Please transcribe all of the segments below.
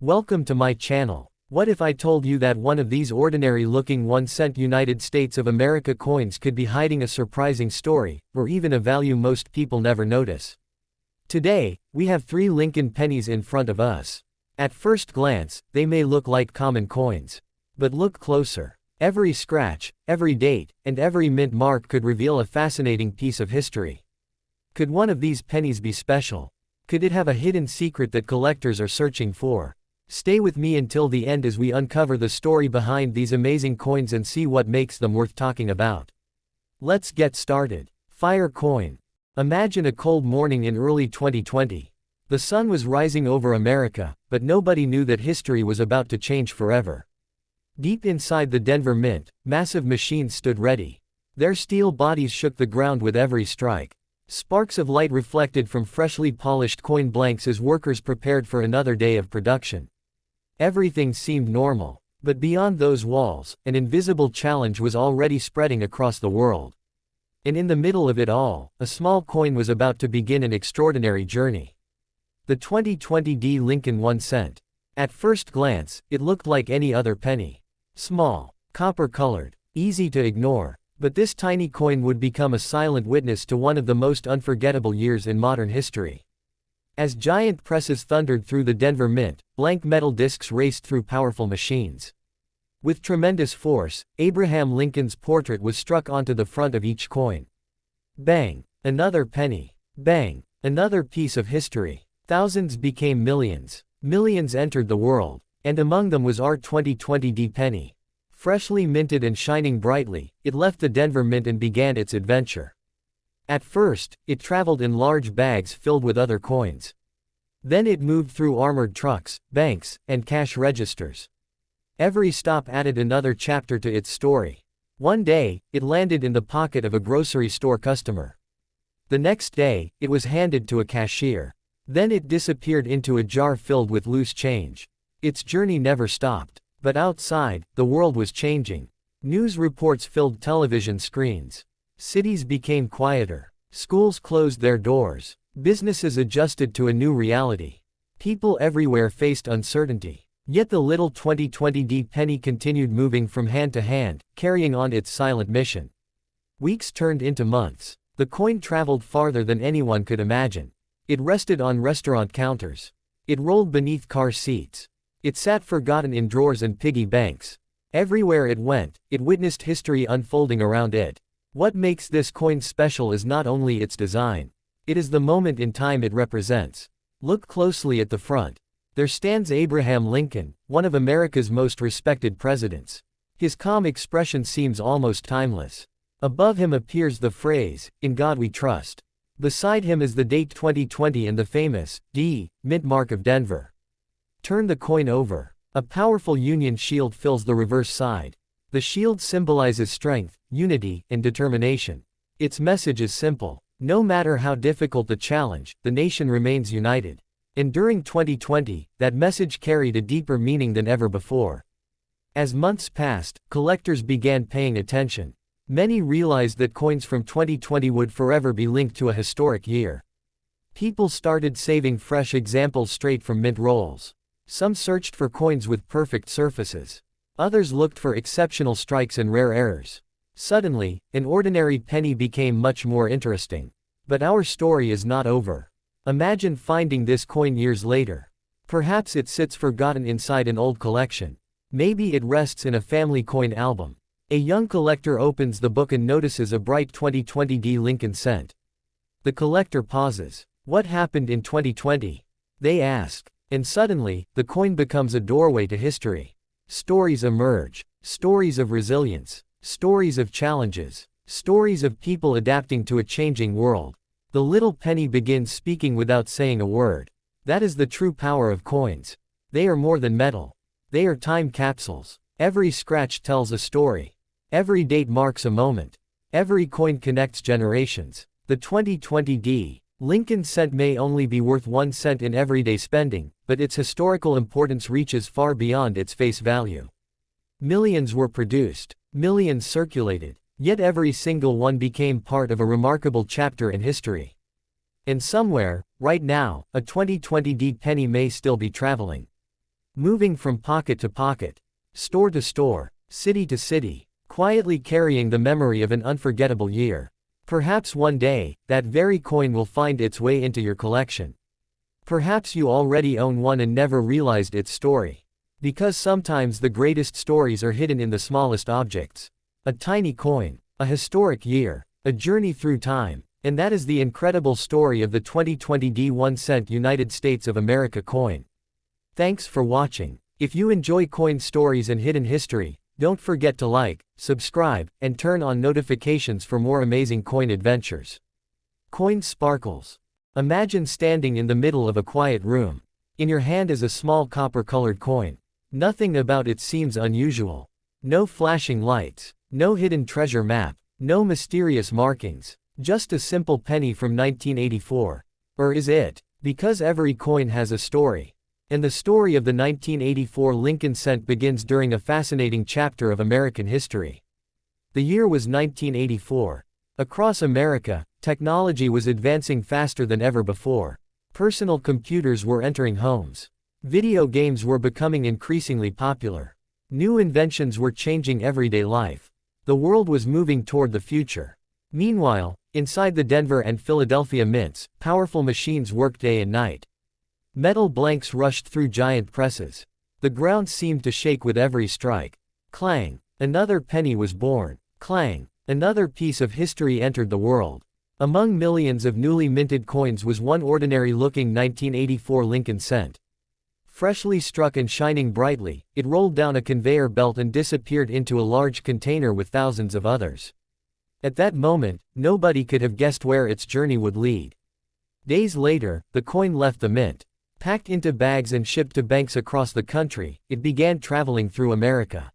Welcome to my channel. What if I told you that one of these ordinary-looking 1-cent United States of America coins could be hiding a surprising story, or even a value most people never notice? Today, we have 3 Lincoln pennies in front of us. At first glance, they may look like common coins. But look closer. Every scratch, every date, and every mint mark could reveal a fascinating piece of history. Could one of these pennies be special? Could it have a hidden secret that collectors are searching for? Stay with me until the end as we uncover the story behind these amazing coins and see what makes them worth talking about. Let's get started. Fire coin. Imagine a cold morning in early 2020. The sun was rising over America, but nobody knew that history was about to change forever. Deep inside the Denver Mint, massive machines stood ready. Their steel bodies shook the ground with every strike. Sparks of light reflected from freshly polished coin blanks as workers prepared for another day of production. Everything seemed normal. But beyond those walls, an invisible challenge was already spreading across the world. And in the middle of it all, a small coin was about to begin an extraordinary journey. The 2020 D Lincoln 1 cent. At first glance, it looked like any other penny. Small, copper-colored, easy to ignore. But this tiny coin would become a silent witness to one of the most unforgettable years in modern history. As giant presses thundered through the Denver Mint, blank metal discs raced through powerful machines. With tremendous force, Abraham Lincoln's portrait was struck onto the front of each coin. Bang! Another penny. Bang! Another piece of history. Thousands became millions. Millions entered the world. And among them was our 2020 D penny. Freshly minted and shining brightly, it left the Denver Mint and began its adventure. At first, it traveled in large bags filled with other coins. Then it moved through armored trucks, banks, and cash registers. Every stop added another chapter to its story. One day, it landed in the pocket of a grocery store customer. The next day, it was handed to a cashier. Then it disappeared into a jar filled with loose change. Its journey never stopped. But outside, the world was changing. News reports filled television screens. Cities became quieter. Schools closed their doors. Businesses adjusted to a new reality. People everywhere faced uncertainty. Yet the little 2020 D penny continued moving from hand to hand, carrying on its silent mission. Weeks turned into months. The coin traveled farther than anyone could imagine. It rested on restaurant counters. It rolled beneath car seats. It sat forgotten in drawers and piggy banks. Everywhere it went, it witnessed history unfolding around it. What makes this coin special is not only its design. It is the moment in time it represents. Look closely at the front. There stands Abraham Lincoln, one of America's most respected presidents. His calm expression seems almost timeless. Above him appears the phrase, "In God we trust." Beside him is the date 2020 and the famous D mint mark of Denver. Turn the coin over. A powerful Union shield fills the reverse side. The shield symbolizes strength, unity, and determination. Its message is simple. No matter how difficult the challenge, the nation remains united. And during 2020, that message carried a deeper meaning than ever before. As months passed, collectors began paying attention. Many realized that coins from 2020 would forever be linked to a historic year. People started saving fresh examples straight from mint rolls. Some searched for coins with perfect surfaces. Others looked for exceptional strikes and rare errors. Suddenly, an ordinary penny became much more interesting. But our story is not over. Imagine finding this coin years later. Perhaps it sits forgotten inside an old collection. Maybe it rests in a family coin album. A young collector opens the book and notices a bright 2020 D Lincoln cent. The collector pauses. What happened in 2020? They ask. And suddenly, the coin becomes a doorway to history. Stories emerge. Stories of resilience. Stories of challenges. Stories of people adapting to a changing world. The little penny begins speaking without saying a word. That is the true power of coins. They are more than metal. They are time capsules. Every scratch tells a story. Every date marks a moment. Every coin connects generations. The 2020 D Lincoln cent may only be worth 1 cent in everyday spending, but its historical importance reaches far beyond its face value. Millions were produced, millions circulated, yet every single one became part of a remarkable chapter in history. And somewhere, right now, a 2020 D penny may still be traveling. moving from pocket to pocket, store to store, city to city, quietly carrying the memory of an unforgettable year. Perhaps one day, that very coin will find its way into your collection. Perhaps you already own one and never realized its story. Because sometimes the greatest stories are hidden in the smallest objects. A tiny coin, a historic year, a journey through time, and that is the incredible story of the 2020 1 cent United States of America coin. Thanks for watching. If you enjoy coin stories and hidden history, don't forget to like, subscribe, and turn on notifications for more amazing coin adventures. Coin sparkles. Imagine standing in the middle of a quiet room. In your hand is a small copper-colored coin. Nothing about it seems unusual. No flashing lights, no hidden treasure map, no mysterious markings, just a simple penny from 1984. Or is it? Because every coin has a story. And the story of the 1984 Lincoln cent begins during a fascinating chapter of American history. The year was 1984. Across America, technology was advancing faster than ever before. Personal computers were entering homes. Video games were becoming increasingly popular. New inventions were changing everyday life. The world was moving toward the future. Meanwhile, inside the Denver and Philadelphia mints, powerful machines worked day and night. Metal blanks rushed through giant presses. The ground seemed to shake with every strike. Clang! Another penny was born. Clang! Another piece of history entered the world. Among millions of newly minted coins was one ordinary-looking 1984 Lincoln cent. Freshly struck and shining brightly, it rolled down a conveyor belt and disappeared into a large container with thousands of others. At that moment, nobody could have guessed where its journey would lead. Days later, the coin left the mint. Packed into bags and shipped to banks across the country, it began traveling through America.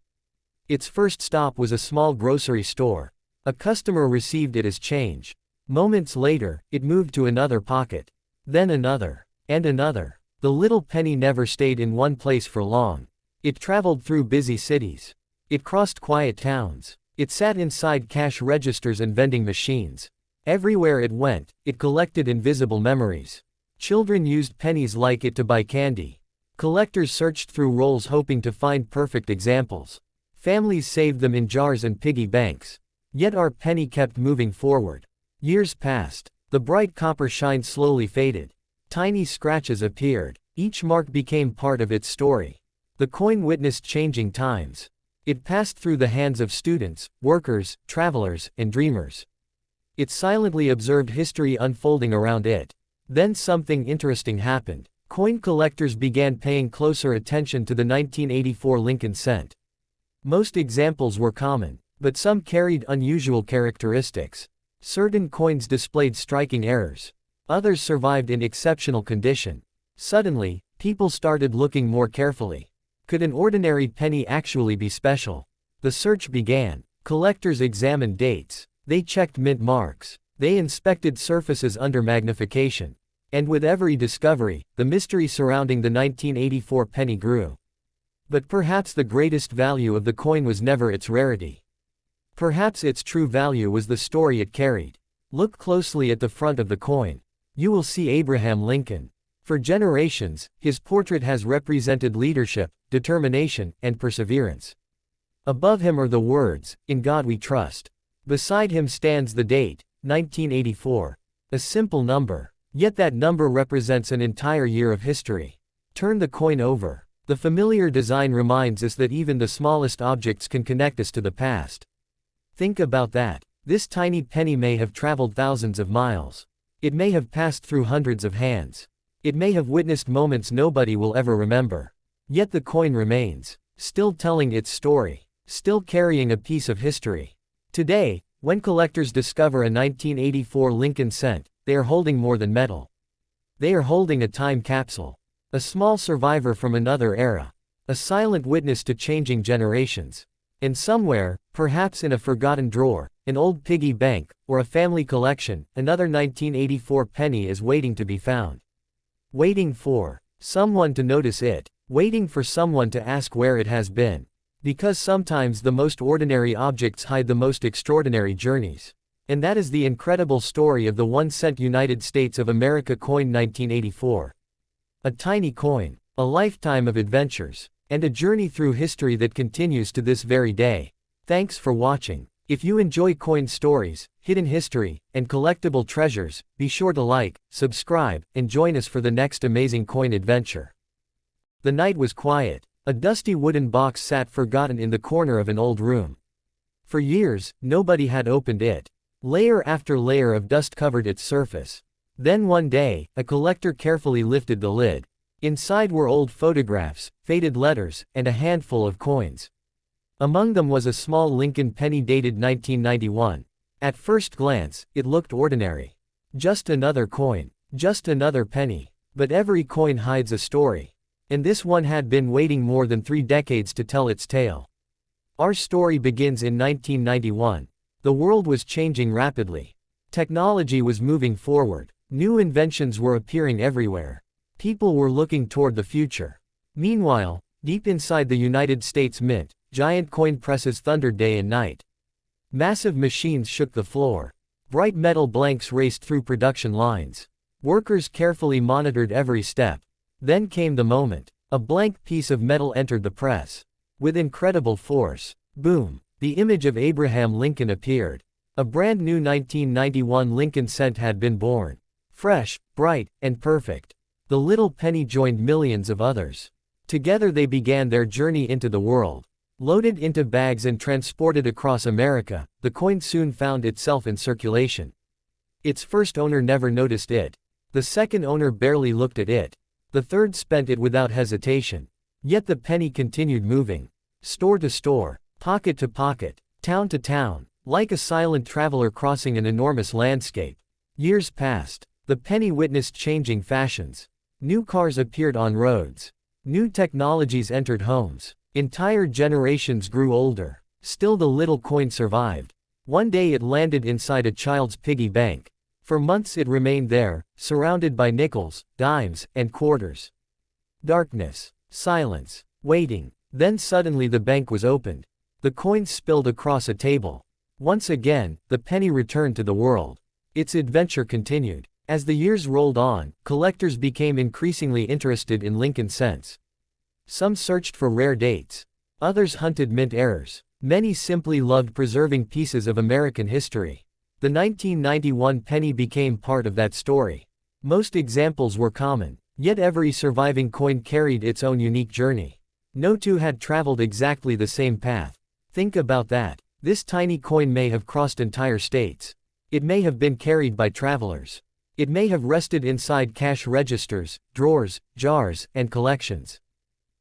Its first stop was a small grocery store. A customer received it as change. Moments later, it moved to another pocket. Then another. And another. The little penny never stayed in one place for long. It traveled through busy cities. It crossed quiet towns. It sat inside cash registers and vending machines. Everywhere it went, it collected invisible memories. Children used pennies like it to buy candy. Collectors searched through rolls hoping to find perfect examples. Families saved them in jars and piggy banks. Yet our penny kept moving forward. Years passed. The bright copper shine slowly faded. Tiny scratches appeared. Each mark became part of its story. The coin witnessed changing times. It passed through the hands of students, workers, travelers, and dreamers. It silently observed history unfolding around it. Then something interesting happened. Coin collectors began paying closer attention to the 1984 Lincoln cent. Most examples were common, but some carried unusual characteristics. Certain coins displayed striking errors. Others survived in exceptional condition. Suddenly, people started looking more carefully. Could an ordinary penny actually be special? The search began. Collectors examined dates. They checked mint marks. They inspected surfaces under magnification. And with every discovery, the mystery surrounding the 1984 penny grew. But perhaps the greatest value of the coin was never its rarity. Perhaps its true value was the story it carried. Look closely at the front of the coin. You will see Abraham Lincoln. For generations, his portrait has represented leadership, determination, and perseverance. Above him are the words, "In God we trust." Beside him stands the date, 1984. A simple number. Yet that number represents an entire year of history. Turn the coin over. The familiar design reminds us that even the smallest objects can connect us to the past. Think about that. This tiny penny may have traveled thousands of miles. It may have passed through hundreds of hands. It may have witnessed moments nobody will ever remember. Yet the coin remains, still telling its story, still carrying a piece of history. Today, when collectors discover a 1984 Lincoln cent, they are holding more than metal. They are holding a time capsule. A small survivor from another era. A silent witness to changing generations. And somewhere, perhaps in a forgotten drawer, an old piggy bank, or a family collection, another 1984 penny is waiting to be found. Waiting for someone to notice it. Waiting for someone to ask where it has been. Because sometimes the most ordinary objects hide the most extraordinary journeys. And that is the incredible story of the 1 cent United States of America coin 1984. A tiny coin, a lifetime of adventures, and a journey through history that continues to this very day. Thanks for watching. If you enjoy coin stories, hidden history, and collectible treasures, be sure to like, subscribe, and join us for the next amazing coin adventure. The night was quiet. A dusty wooden box sat forgotten in the corner of an old room. For years, nobody had opened it. Layer after layer of dust covered its surface. Then one day, a collector carefully lifted the lid. Inside were old photographs, faded letters, and a handful of coins. Among them was a small Lincoln penny dated 1991. At first glance, it looked ordinary. Just another coin. Just another penny. But every coin hides a story. And this one had been waiting more than 3 decades to tell its tale. Our story begins in 1991. The world was changing rapidly. Technology was moving forward. New inventions were appearing everywhere. People were looking toward the future. Meanwhile, deep inside the United States Mint, giant coin presses thundered day and night. Massive machines shook the floor. Bright metal blanks raced through production lines. Workers carefully monitored every step. Then came the moment. A blank piece of metal entered the press. With incredible force. Boom! The image of Abraham Lincoln appeared. A brand new 1991 Lincoln cent had been born. Fresh, bright, and perfect. The little penny joined millions of others. Together they began their journey into the world. Loaded into bags and transported across America, the coin soon found itself in circulation. Its first owner never noticed it. The second owner barely looked at it. The third spent it without hesitation. Yet the penny continued moving. Store to store, pocket to pocket, town to town, like a silent traveler crossing an enormous landscape. Years passed. The penny witnessed changing fashions. New cars appeared on roads. New technologies entered homes. Entire generations grew older. Still the little coin survived. One day it landed inside a child's piggy bank. For months it remained there, surrounded by nickels, dimes, and quarters. Darkness. Silence. Waiting. Then suddenly the bank was opened. The coins spilled across a table. Once again, the penny returned to the world. Its adventure continued. As the years rolled on, collectors became increasingly interested in Lincoln cents. Some searched for rare dates. Others hunted mint errors. Many simply loved preserving pieces of American history. The 1991 penny became part of that story. Most examples were common, yet every surviving coin carried its own unique journey. No two had traveled exactly the same path. Think about that. This tiny coin may have crossed entire states. It may have been carried by travelers. It may have rested inside cash registers, drawers, jars, and collections.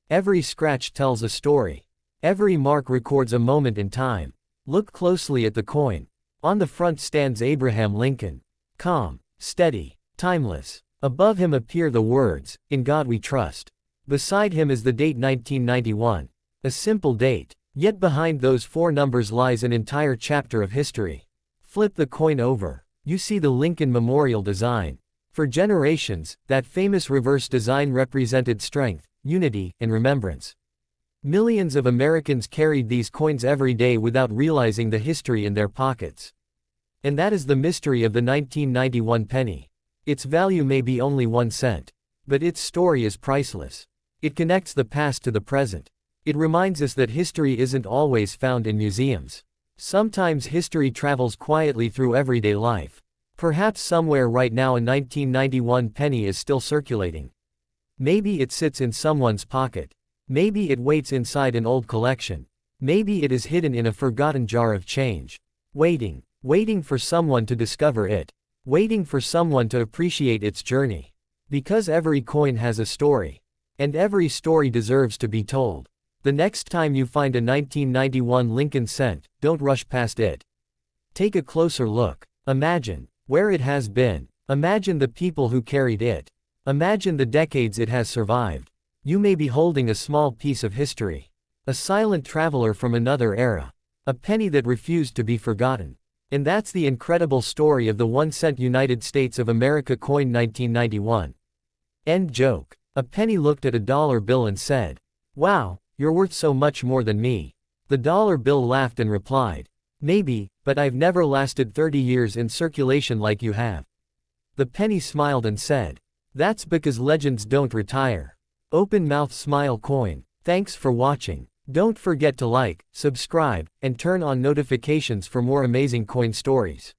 Every scratch tells a story. Every mark records a moment in time. Look closely at the coin. On the front stands Abraham Lincoln. Calm, steady, timeless. Above him appear the words, "In God We Trust." Beside him is the date 1991. A simple date. Yet behind those 4 numbers lies an entire chapter of history. Flip the coin over. You see the Lincoln Memorial design. For generations, that famous reverse design represented strength, unity, and remembrance. Millions of Americans carried these coins every day without realizing the history in their pockets. And that is the mystery of the 1991 penny. Its value may be only 1 cent. But its story is priceless. It connects the past to the present. It reminds us that history isn't always found in museums. Sometimes history travels quietly through everyday life. Perhaps somewhere right now a 1991 penny is still circulating. Maybe it sits in someone's pocket. Maybe it waits inside an old collection. Maybe it is hidden in a forgotten jar of change. Waiting for someone to discover it. Waiting for someone to appreciate its journey. Because every coin has a story. And every story deserves to be told. The next time you find a 1991 Lincoln cent, don't rush past it. Take a closer look. Imagine where it has been. Imagine the people who carried it. Imagine the decades it has survived. You may be holding a small piece of history. A silent traveler from another era. A penny that refused to be forgotten. And that's the incredible story of the 1 cent United States of America coin 1991. End joke. A penny looked at a dollar bill and said, "Wow, you're worth so much more than me." The dollar bill laughed and replied, "Maybe, but I've never lasted 30 years in circulation like you have." The penny smiled and said, "That's because legends don't retire. Open mouth smile coin. Thanks for watching. Don't forget to like, subscribe, and turn on notifications for more amazing coin stories.